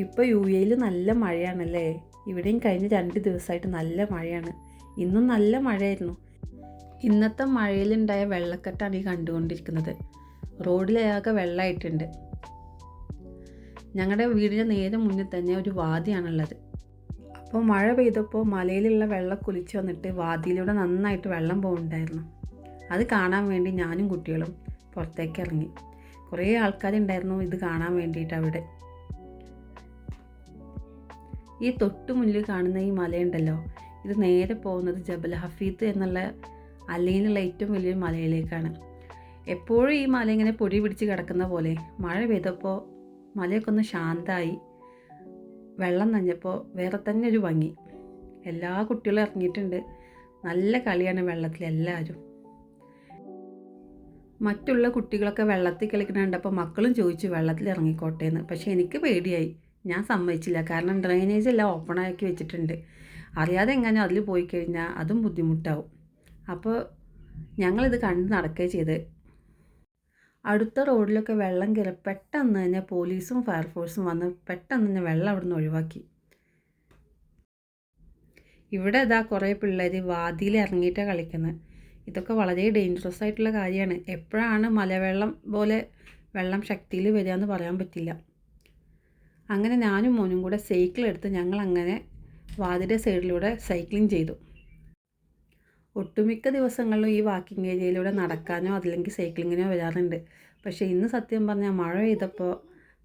ഇപ്പോൾ UAE നല്ല മഴയാണല്ലേ. ഇവിടെയും കഴിഞ്ഞ 2 ദിവസമായിട്ട് നല്ല മഴയാണ്. ഇന്നും നല്ല മഴയായിരുന്നു. ഇന്നത്തെ മഴയിലുണ്ടായ വെള്ളക്കെട്ടാണ് ഈ കണ്ടുകൊണ്ടിരിക്കുന്നത്. റോഡിലാകെ വെള്ളമായിട്ടുണ്ട്. ഞങ്ങളുടെ വീടിൻ്റെ നേരെ മുന്നിൽ തന്നെ ഒരു വാദിയാണുള്ളത്. അപ്പോൾ മഴ പെയ്തപ്പോൾ മലയിലുള്ള വെള്ളം കുലിച്ച് വന്നിട്ട് വാദിയിലൂടെ നന്നായിട്ട് വെള്ളം പോകുന്നുണ്ടായിരുന്നു. അത് കാണാൻ വേണ്ടി ഞാനും കുട്ടികളും പുറത്തേക്ക് ഇറങ്ങി. കുറേ ആൾക്കാരുണ്ടായിരുന്നു ഇത് കാണാൻ വേണ്ടിയിട്ട് അവിടെ. ഈ തൊട്ട് മുന്നിൽ കാണുന്ന ഈ മലയുണ്ടല്ലോ, ഇത് നേരെ പോകുന്നത് ജബൽ ഹഫീദ് എന്നുള്ള അലയിലുള്ള ഏറ്റവും വലിയൊരു മലയിലേക്കാണ്. എപ്പോഴും ഈ മല ഇങ്ങനെ പൊടി പിടിച്ച് കിടക്കുന്ന പോലെ മഴ പെയ്തപ്പോൾ മലയൊക്കെ ഒന്ന് ശാന്തമായി. വെള്ളം നനഞ്ഞപ്പോൾ വേറെ തന്നെ ഒരു ഭംഗി. എല്ലാ കുട്ടികളും ഇറങ്ങിയിട്ടുണ്ട്. നല്ല കളിയാണ് വെള്ളത്തിൽ എല്ലാവരും. മറ്റുള്ള കുട്ടികളൊക്കെ വെള്ളത്തിൽ കളിക്കുന്ന കണ്ടപ്പോൾ മക്കളും ചോദിച്ചു വെള്ളത്തിൽ ഇറങ്ങിക്കോട്ടെ എന്ന്. പക്ഷേ എനിക്ക് പേടിയായി. ഞാൻ സമ്മതിച്ചില്ല. കാരണം ഡ്രെയിനേജ് എല്ലാം ഓപ്പൺ ആക്കി വെച്ചിട്ടുണ്ട്. അറിയാതെ എങ്ങനെ അതിൽ പോയി കഴിഞ്ഞാൽ അതും ബുദ്ധിമുട്ടാവും. അപ്പോൾ ഞങ്ങളിത് കണ്ട് നടക്കുകയും ചെയ്ത്. അടുത്ത റോഡിലൊക്കെ വെള്ളം കയറി പെട്ടെന്ന് തന്നെ പോലീസും ഫയർഫോഴ്സും വന്ന് പെട്ടെന്ന് തന്നെ വെള്ളം അവിടെ നിന്ന് ഒഴിവാക്കി. ഇവിടെ ഇതാ കുറേ പിള്ളേർ വാദിയിൽ ഇറങ്ങിയിട്ടാണ് കളിക്കുന്നത്. ഇതൊക്കെ വളരെ ഡേഞ്ചറസ് ആയിട്ടുള്ള കാര്യമാണ്. എപ്പോഴാണ് മലവെള്ളം പോലെ വെള്ളം ശക്തിയിൽ വരിക എന്ന് പറയാൻ പറ്റില്ല. അങ്ങനെ ഞാനും മോനും കൂടെ സൈക്കിൾ എടുത്ത് ഞങ്ങളങ്ങനെ വാതിയുടെ സൈഡിലൂടെ സൈക്ലിംഗ് ചെയ്തു. ഒട്ടുമിക്ക ദിവസങ്ങളിലും ഈ വാക്കിംഗ് ഏരിയയിലൂടെ നടക്കാനോ അതല്ലെങ്കിൽ സൈക്ലിങ്ങിനോ വരാറുണ്ട്. പക്ഷേ ഇന്ന് സത്യം പറഞ്ഞാൽ മഴ പെയ്തപ്പോൾ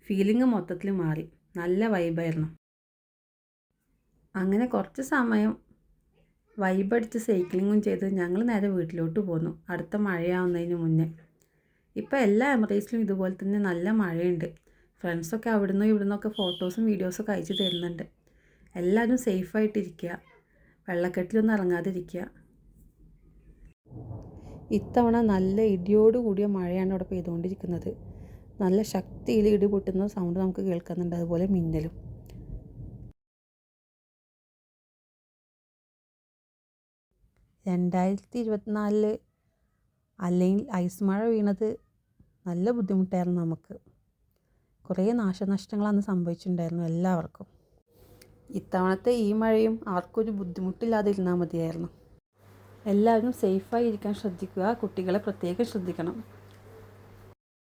ഫീലിംഗ് മൊത്തത്തിൽ മാറി. നല്ല വൈബായിരുന്നു. അങ്ങനെ കുറച്ച് സമയം വൈബടിച്ച് സൈക്ലിങ്ങും ചെയ്ത് ഞങ്ങൾ നേരെ വീട്ടിലോട്ട് പോന്നു, അടുത്ത മഴയാവുന്നതിന് മുന്നേ. ഇപ്പോൾ എല്ലാ എമിറേറ്റ്സിലും ഇതുപോലെ തന്നെ നല്ല മഴയുണ്ട്. ഫ്രണ്ട്സൊക്കെ അവിടുന്ന് ഇവിടുന്നൊക്കെ ഫോട്ടോസും വീഡിയോസൊക്കെ അയച്ചു തരുന്നുണ്ട്. എല്ലാവരും സേഫായിട്ടിരിക്കുക, വെള്ളക്കെട്ടിലൊന്നും ഇറങ്ങാതിരിക്കുക. ഇത്തവണ നല്ല ഇടിയോട് കൂടിയ മഴയാണ് ഇവിടെ പെയ്തുകൊണ്ടിരിക്കുന്നത്. നല്ല ശക്തിയിൽ ഇടി പൊട്ടുന്ന സൗണ്ട് നമുക്ക് കേൾക്കുന്നുണ്ട്, അതുപോലെ മിന്നലും. (2024) അല്ലെങ്കിൽ ഐസ് മഴ വീണത് നല്ല ബുദ്ധിമുട്ടായിരുന്നു നമുക്ക്. കുറേ നാശനഷ്ടങ്ങൾ അന്ന് സംഭവിച്ചിട്ടുണ്ടായിരുന്നു എല്ലാവർക്കും. ഇത്തവണത്തെ ഈ മഴയും ആർക്കൊരു ബുദ്ധിമുട്ടില്ലാതിരുന്നാൽ മതിയായിരുന്നു. എല്ലാവരും സേഫായി ഇരിക്കാൻ ശ്രദ്ധിക്കുക. കുട്ടികളെ പ്രത്യേകം ശ്രദ്ധിക്കണം.